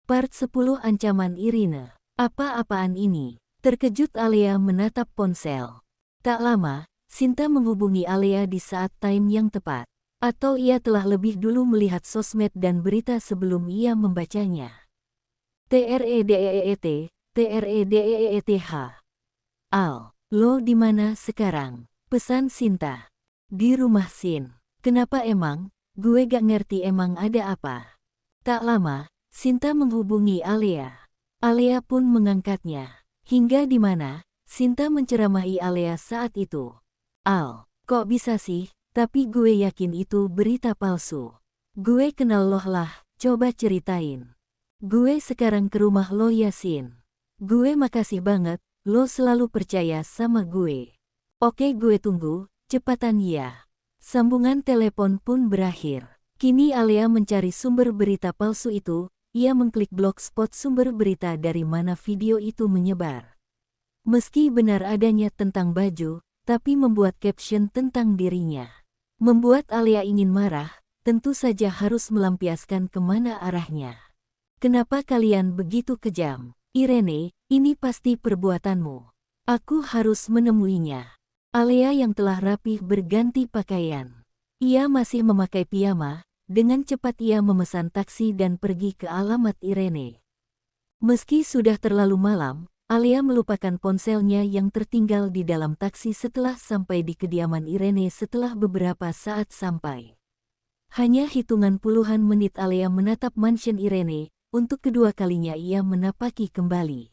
Part 10 Ancaman Irene. Apa-apaan ini? Terkejut Alea menatap ponsel. Tak lama, Sinta menghubungi Alea di saat time yang tepat. Atau ia telah lebih dulu melihat sosmed dan berita sebelum ia membacanya. TREDEET, TREDEETH. Al, lo di mana sekarang? Pesan Sinta. Di rumah Sin. Kenapa emang? Gue gak ngerti emang ada apa. Tak lama, Sinta menghubungi Alea. Alea pun mengangkatnya. Hingga di mana, Sinta menceramahi Alea saat itu. Al, kok bisa sih? Tapi gue yakin itu berita palsu. Gue kenal lo lah, coba ceritain. Gue sekarang ke rumah lo ya Sin. Gue makasih banget, lo selalu percaya sama gue. Oke gue tunggu, cepatan ya. Sambungan telepon pun berakhir. Kini Alea mencari sumber berita palsu itu. Ia mengklik blogspot sumber berita dari mana video itu menyebar. Meski benar adanya tentang baju, tapi membuat caption tentang dirinya. Membuat Alea ingin marah, tentu saja harus melampiaskan kemana arahnya. Kenapa kalian begitu kejam? Irene, ini pasti perbuatanmu. Aku harus menemuinya. Alea yang telah rapih berganti pakaian. Ia masih memakai piyama. Dengan cepat ia memesan taksi dan pergi ke alamat Irene. Meski sudah terlalu malam, Alea melupakan ponselnya yang tertinggal di dalam taksi setelah sampai di kediaman Irene setelah beberapa saat sampai. Hanya hitungan puluhan menit Alea menatap mansion Irene, untuk kedua kalinya ia menapaki kembali.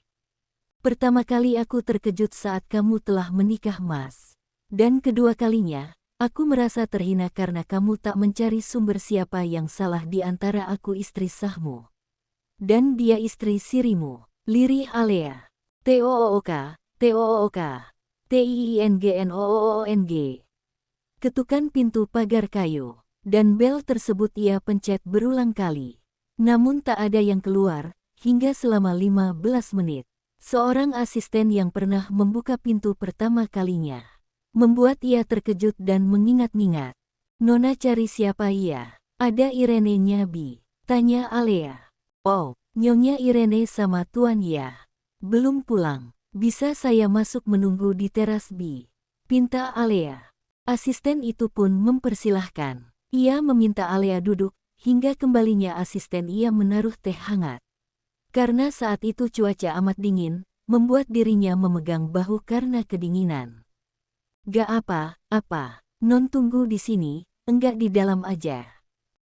Pertama kali aku terkejut saat kamu telah menikah Mas. Dan kedua kalinya, aku merasa terhina karena kamu tak mencari sumber siapa yang salah di antara aku istri sahmu. Dan dia istri sirimu. Lirih Alea. TOOK, TOOK, TIINGNOONG. Ketukan pintu pagar kayu. Dan bel tersebut ia pencet berulang kali. Namun tak ada yang keluar, hingga selama 15 menit. Seorang asisten yang pernah membuka pintu pertama kalinya. Membuat ia terkejut dan mengingat-ingat. Nona cari siapa ia? Ada Irene Nyabi. Tanya Alea. Oh, Nyonya Irene sama Tuan ya. Belum pulang. Bisa saya masuk menunggu di teras Bi? Pinta Alea. Asisten itu pun mempersilahkan. Ia meminta Alea duduk, hingga kembalinya asisten ia menaruh teh hangat. Karena saat itu cuaca amat dingin, membuat dirinya memegang bahu karena kedinginan. Gak apa-apa, non tunggu di sini, enggak di dalam aja.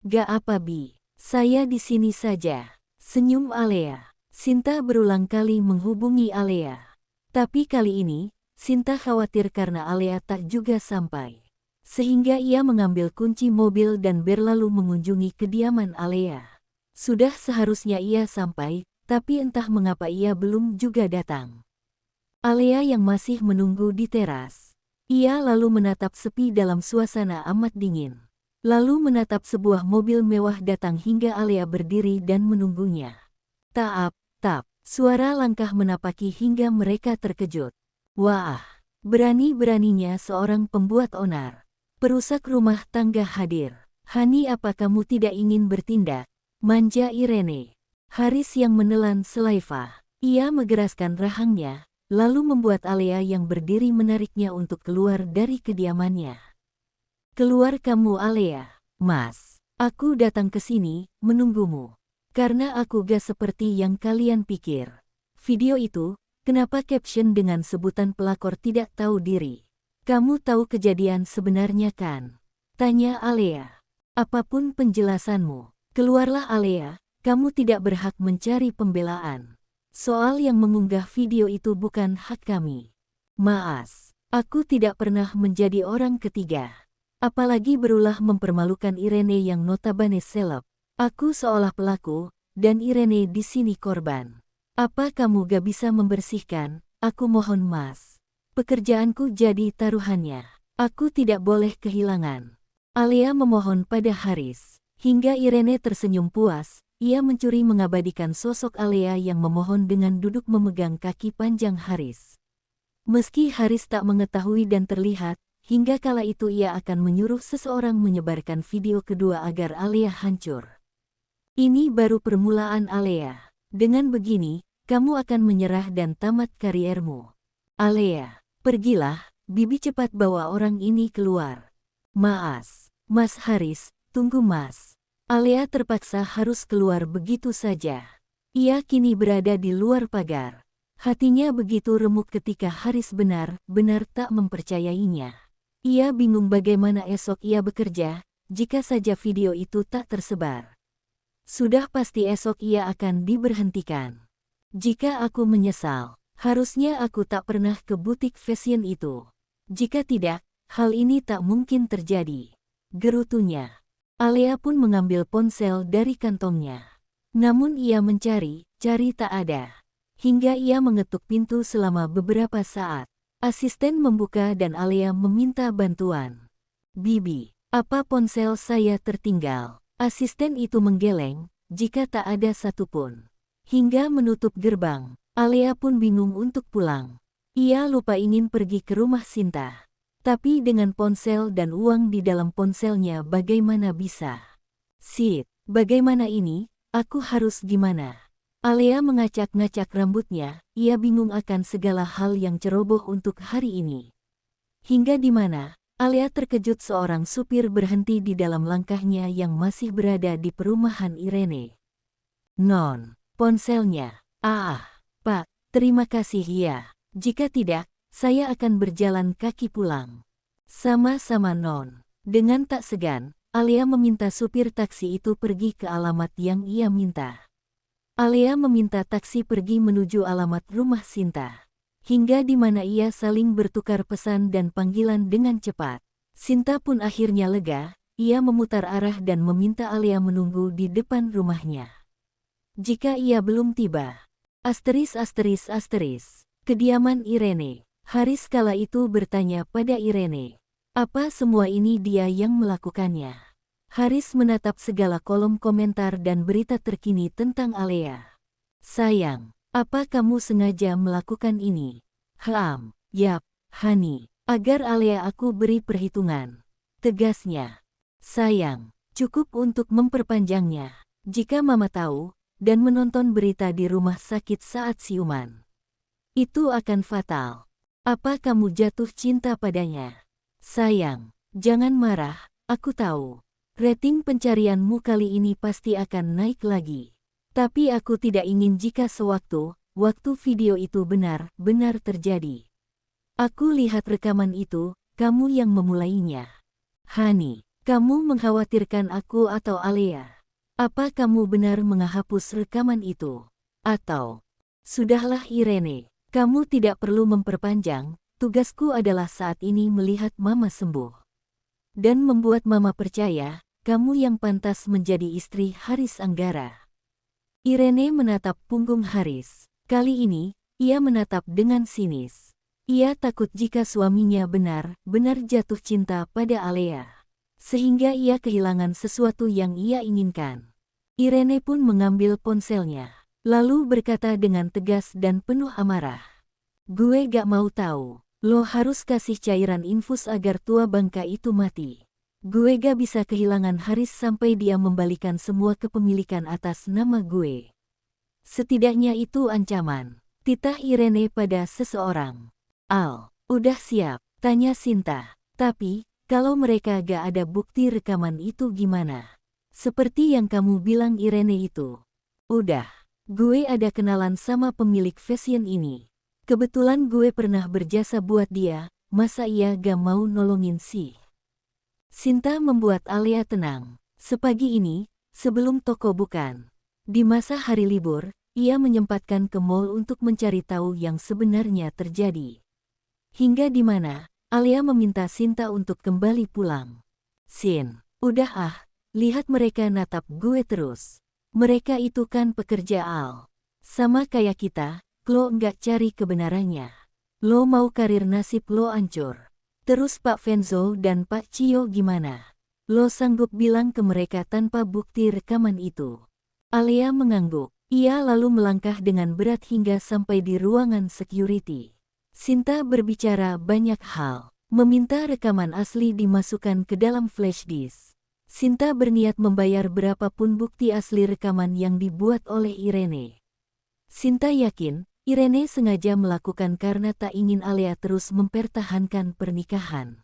Gak apa Bi, saya di sini saja. Senyum Alea. Sinta berulang kali menghubungi Alea. Tapi kali ini, Sinta khawatir karena Alea tak juga sampai. Sehingga ia mengambil kunci mobil dan berlalu mengunjungi kediaman Alea. Sudah seharusnya ia sampai, tapi entah mengapa ia belum juga datang. Alea yang masih menunggu di teras. Ia lalu menatap sepi dalam suasana amat dingin. Lalu menatap sebuah mobil mewah datang hingga Alea berdiri dan menunggunya. Tap, tap, suara langkah menapaki hingga mereka terkejut. Wah, berani-beraninya seorang pembuat onar. Perusak rumah tangga hadir. Hani apa kamu tidak ingin bertindak? Manja Irene. Haris yang menelan selaiva. Ia menggeraskan rahangnya. Lalu membuat Alea yang berdiri menariknya untuk keluar dari kediamannya. Keluar kamu Alea. Mas, aku datang ke sini, menunggumu. Karena aku gak seperti yang kalian pikir. Video itu, kenapa caption dengan sebutan pelakor tidak tahu diri? Kamu tahu kejadian sebenarnya kan? Tanya Alea. Apapun penjelasanmu, keluarlah Alea, kamu tidak berhak mencari pembelaan. Soal yang mengunggah video itu bukan hak kami. Maas, aku tidak pernah menjadi orang ketiga. Apalagi berulah mempermalukan Irene yang notabene seleb. Aku seolah pelaku, dan Irene di sini korban. Apa kamu gak bisa membersihkan? Aku mohon Mas. Pekerjaanku jadi taruhannya. Aku tidak boleh kehilangan. Alea memohon pada Haris. Hingga Irene tersenyum puas. Ia mencuri mengabadikan sosok Alea yang memohon dengan duduk memegang kaki panjang Haris. Meski Haris tak mengetahui dan terlihat, hingga kala itu ia akan menyuruh seseorang menyebarkan video kedua agar Alea hancur. Ini baru permulaan Alea. Dengan begini, kamu akan menyerah dan tamat kariermu. Alea, pergilah, Bibi cepat bawa orang ini keluar. Maas, Mas Haris, tunggu Mas. Alea terpaksa harus keluar begitu saja. Ia kini berada di luar pagar. Hatinya begitu remuk ketika Haris benar-benar tak mempercayainya. Ia bingung bagaimana esok ia bekerja, jika saja video itu tak tersebar. Sudah pasti esok ia akan diberhentikan. Jika aku menyesal, harusnya aku tak pernah ke butik fashion itu. Jika tidak, hal ini tak mungkin terjadi. Gerutunya. Alea pun mengambil ponsel dari kantongnya. Namun ia mencari tak ada. Hingga ia mengetuk pintu selama beberapa saat. Asisten membuka dan Alea meminta bantuan. Bibi, apa ponsel saya tertinggal? Asisten itu menggeleng, jika tak ada satupun. Hingga menutup gerbang, Alea pun bingung untuk pulang. Ia lupa ingin pergi ke rumah Sinta. Tapi dengan ponsel dan uang di dalam ponselnya bagaimana bisa? Sid, bagaimana ini? Aku harus gimana? Alea mengacak-ngacak rambutnya, ia bingung akan segala hal yang ceroboh untuk hari ini. Hingga di mana, Alea terkejut seorang supir berhenti di dalam langkahnya yang masih berada di perumahan Irene. Non, ponselnya. Pak, terima kasih ya. Jika tidak, saya akan berjalan kaki pulang. Sama-sama Non. Dengan tak segan, Alea meminta supir taksi itu pergi ke alamat yang ia minta. Alea meminta taksi pergi menuju alamat rumah Sinta. Hingga di mana ia saling bertukar pesan dan panggilan dengan cepat. Sinta pun akhirnya lega, ia memutar arah dan meminta Alea menunggu di depan rumahnya. Jika ia belum tiba. Kediaman Irene. Haris kala itu bertanya pada Irene. Apa semua ini dia yang melakukannya? Haris menatap segala kolom komentar dan berita terkini tentang Alea. Sayang, apa kamu sengaja melakukan ini? Yap, Hani. Agar Alea aku beri perhitungan. Tegasnya. Sayang, cukup untuk memperpanjangnya. Jika Mama tahu, dan menonton berita di rumah sakit saat siuman. Itu akan fatal. Apa kamu jatuh cinta padanya? Sayang, jangan marah, aku tahu. Rating pencarianmu kali ini pasti akan naik lagi. Tapi aku tidak ingin jika waktu video itu benar-benar terjadi. Aku lihat rekaman itu, kamu yang memulainya. Hani, kamu mengkhawatirkan aku atau Alea? Apa kamu benar menghapus rekaman itu? Atau, sudahlah Irene, kamu tidak perlu memperpanjang, tugasku adalah saat ini melihat Mama sembuh. Dan membuat Mama percaya, kamu yang pantas menjadi istri Haris Anggara. Irene menatap punggung Haris. Kali ini, ia menatap dengan sinis. Ia takut jika suaminya benar-benar jatuh cinta pada Alea. Sehingga ia kehilangan sesuatu yang ia inginkan. Irene pun mengambil ponselnya. Lalu berkata dengan tegas dan penuh amarah. Gue gak mau tahu. Lo harus kasih cairan infus agar tua bangka itu mati. Gue gak bisa kehilangan Haris sampai dia membalikan semua kepemilikan atas nama gue. Setidaknya itu ancaman. Titah Irene pada seseorang. Al, udah siap? Tanya Sinta. Tapi, kalau mereka gak ada bukti rekaman itu gimana? Seperti yang kamu bilang Irene itu. Udah, gue ada kenalan sama pemilik fashion ini. Kebetulan gue pernah berjasa buat dia, masa ia gak mau nolongin sih? Sinta membuat Alea tenang. Sepagi ini, sebelum toko bukan. Di masa hari libur, ia menyempatkan ke mall untuk mencari tahu yang sebenarnya terjadi. Hingga di mana, Alea meminta Sinta untuk kembali pulang. Sin, udah lihat mereka natap gue terus. Mereka itu kan pekerja Al. Sama kayak kita, lo nggak cari kebenarannya. Lo mau karir nasib lo hancur. Terus Pak Venzo dan Pak Cio gimana? Lo sanggup bilang ke mereka tanpa bukti rekaman itu? Alea mengangguk. Ia lalu melangkah dengan berat hingga sampai di ruangan security. Sinta berbicara banyak hal. Meminta rekaman asli dimasukkan ke dalam flash disk. Sinta berniat membayar berapapun bukti asli rekaman yang dibuat oleh Irene. Sinta yakin, Irene sengaja melakukan karena tak ingin Alea terus mempertahankan pernikahan.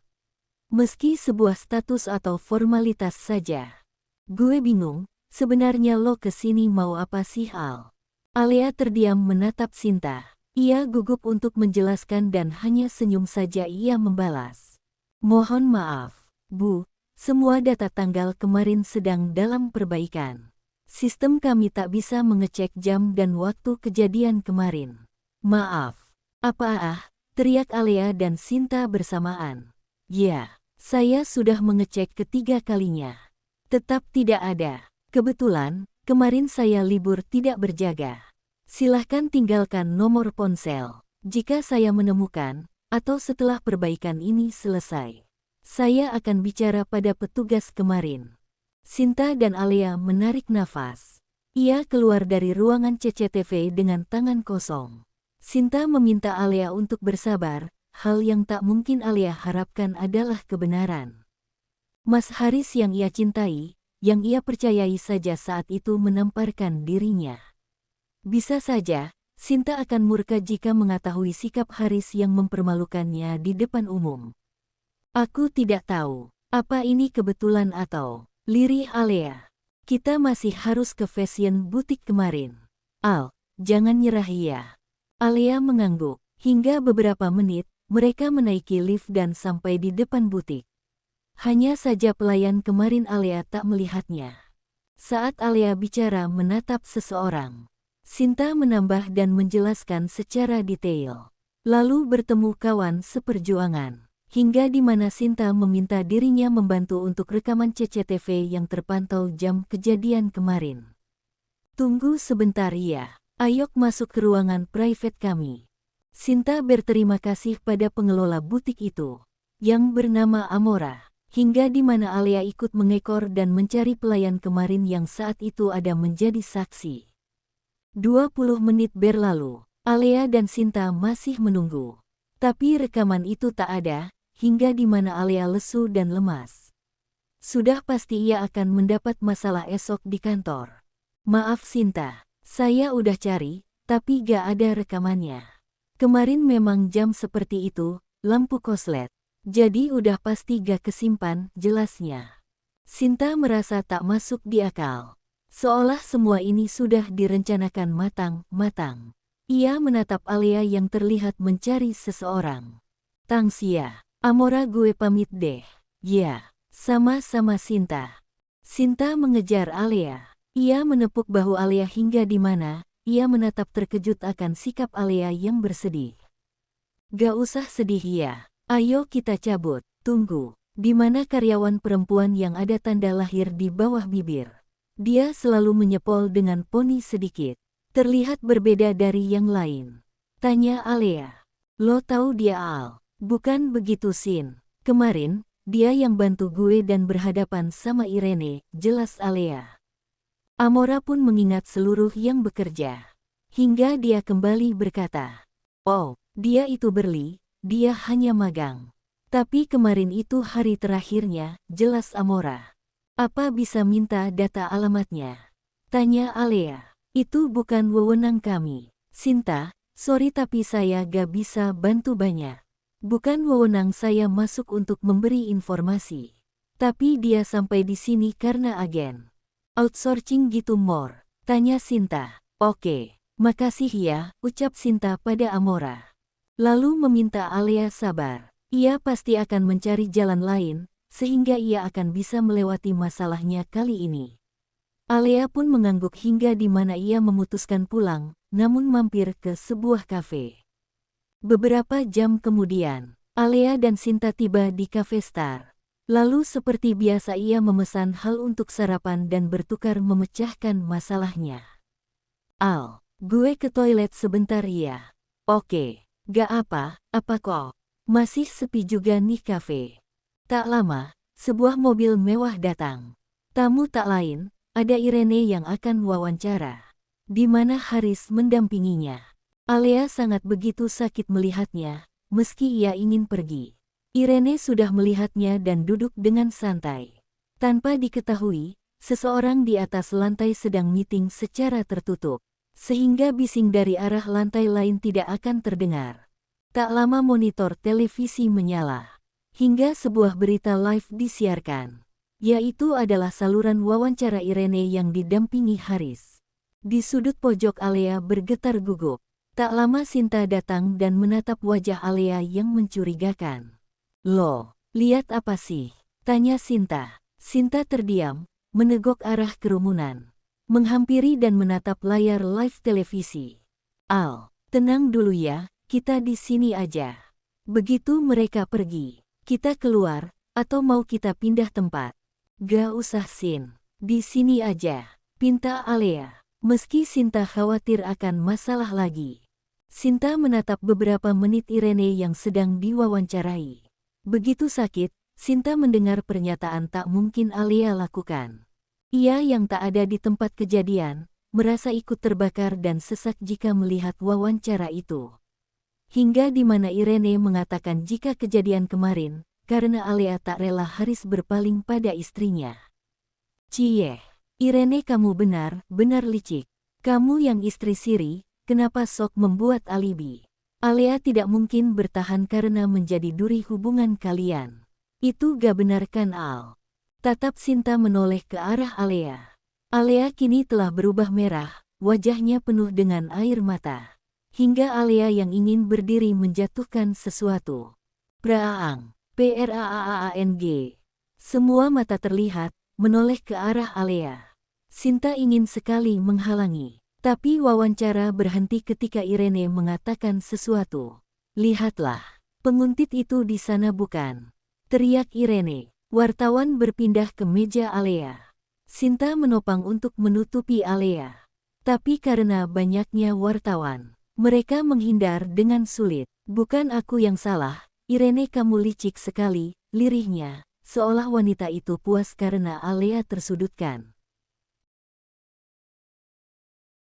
Meski sebuah status atau formalitas saja. Gue bingung, sebenarnya lo kesini mau apa sih Al? Alea terdiam menatap Sinta. Ia gugup untuk menjelaskan dan hanya senyum saja ia membalas. Mohon maaf, Bu, semua data tanggal kemarin sedang dalam perbaikan. Sistem kami tak bisa mengecek jam dan waktu kejadian kemarin. Maaf. Apa teriak Alea dan Sinta bersamaan. Ya, saya sudah mengecek ketiga kalinya. Tetap tidak ada. Kebetulan, kemarin saya libur tidak berjaga. Silahkan tinggalkan nomor ponsel. Jika saya menemukan, atau setelah perbaikan ini selesai, saya akan bicara pada petugas kemarin. Sinta dan Alea menarik nafas. Ia keluar dari ruangan CCTV dengan tangan kosong. Sinta meminta Alea untuk bersabar, hal yang tak mungkin Alea harapkan adalah kebenaran. Mas Haris yang ia cintai, yang ia percayai saja saat itu menamparkan dirinya. Bisa saja, Sinta akan murka jika mengetahui sikap Haris yang mempermalukannya di depan umum. Aku tidak tahu, apa ini kebetulan atau... Lirih Alea. Kita masih harus ke fashion butik kemarin. Al, jangan nyerah ya. Alea mengangguk. Hingga beberapa menit, mereka menaiki lift dan sampai di depan butik. Hanya saja pelayan kemarin Alea tak melihatnya. Saat Alea bicara menatap seseorang, Sinta menambah dan menjelaskan secara detail. Lalu bertemu kawan seperjuangan. Hingga di mana Sinta meminta dirinya membantu untuk rekaman CCTV yang terpantau jam kejadian kemarin. Tunggu sebentar ya, Ayok masuk ke ruangan private kami. Sinta berterima kasih pada pengelola butik itu, yang bernama Amora, hingga di mana Alea ikut mengekor dan mencari pelayan kemarin yang saat itu ada menjadi saksi. 20 menit berlalu, Alea dan Sinta masih menunggu. Tapi rekaman itu tak ada, hingga di mana Alea lesu dan lemas. Sudah pasti ia akan mendapat masalah esok di kantor. Maaf Sinta, saya udah cari, tapi gak ada rekamannya. Kemarin memang jam seperti itu, lampu koslet. Jadi udah pasti gak kesimpan, jelasnya. Sinta merasa tak masuk di akal. Seolah semua ini sudah direncanakan matang-matang. Ia menatap Alea yang terlihat mencari seseorang. Tangsia. Amora gue pamit deh. Ya, sama-sama Sinta. Sinta mengejar Alea. Ia menepuk bahu Alea hingga di mana ia menatap terkejut akan sikap Alea yang bersedih. Gak usah sedih ya. Ayo kita cabut. Tunggu. Di mana karyawan perempuan yang ada tanda lahir di bawah bibir? Dia selalu menyepol dengan poni sedikit. Terlihat berbeda dari yang lain. Tanya Alea. Lo tahu dia Al? Bukan begitu Sin. Kemarin, dia yang bantu gue dan berhadapan sama Irene, jelas Alea. Amora pun mengingat seluruh yang bekerja. Hingga dia kembali berkata, oh, dia itu Berli, dia hanya magang. Tapi kemarin itu hari terakhirnya, jelas Amora. Apa bisa minta data alamatnya? Tanya Alea. Itu bukan wewenang kami. Sinta, sorry tapi saya gak bisa bantu banyak. Bukan wewenang saya masuk untuk memberi informasi. Tapi dia sampai di sini karena agen outsourcing gitu Mor. Tanya Sinta. Oke, makasih ya, ucap Sinta pada Amora. Lalu meminta Alea sabar. Ia pasti akan mencari jalan lain, sehingga ia akan bisa melewati masalahnya kali ini. Alea pun mengangguk hingga di mana ia memutuskan pulang, namun mampir ke sebuah kafe. Beberapa jam kemudian, Alea dan Sinta tiba di Cafe Star. Lalu seperti biasa ia memesan hal untuk sarapan dan bertukar memecahkan masalahnya. Al, gue ke toilet sebentar ya. Oke, gak apa kok. Masih sepi juga nih kafe. Tak lama, sebuah mobil mewah datang. Tamu tak lain, ada Irene yang akan wawancara. Di mana Haris mendampinginya. Alea sangat begitu sakit melihatnya, meski ia ingin pergi. Irene sudah melihatnya dan duduk dengan santai. Tanpa diketahui, seseorang di atas lantai sedang meeting secara tertutup. sehingga bising dari arah lantai lain tidak akan terdengar. Tak lama monitor televisi menyala, hingga sebuah berita live disiarkan, yaitu adalah saluran wawancara Irene yang didampingi Haris. Di sudut pojok Alea bergetar gugup. Tak lama Sinta datang dan menatap wajah Alea yang mencurigakan. "Loh, lihat apa sih?" tanya Sinta. Sinta terdiam, menegok arah kerumunan, menghampiri dan menatap layar live televisi. "Al, tenang dulu ya, kita di sini aja. Begitu mereka pergi, kita keluar, atau mau kita pindah tempat?" "Gak usah Sin, di sini aja," pinta Alea. Meski Sinta khawatir akan masalah lagi. Sinta menatap beberapa menit Irene yang sedang diwawancarai. Begitu sakit, Sinta mendengar pernyataan tak mungkin Alea lakukan. Ia yang tak ada di tempat kejadian, merasa ikut terbakar dan sesak jika melihat wawancara itu. Hingga di mana Irene mengatakan jika kejadian kemarin, karena Alea tak rela Haris berpaling pada istrinya. "Cie, Irene kamu benar licik. Kamu yang istri siri, kenapa sok membuat alibi? Alea tidak mungkin bertahan karena menjadi duri hubungan kalian. Itu gak benar kan Al?" Tatap Sinta menoleh ke arah Alea. Alea kini telah berubah merah, wajahnya penuh dengan air mata. Hingga Alea yang ingin berdiri menjatuhkan sesuatu. Praang, praang. Semua mata terlihat, menoleh ke arah Alea. Sinta ingin sekali menghalangi. Tapi wawancara berhenti ketika Irene mengatakan sesuatu. "Lihatlah, penguntit itu di sana bukan?" teriak Irene. Wartawan berpindah ke meja Alea. Sinta menopang untuk menutupi Alea. Tapi karena banyaknya wartawan, mereka menghindar dengan sulit. "Bukan aku yang salah, Irene kamu licik sekali," lirihnya, seolah wanita itu puas karena Alea tersudutkan.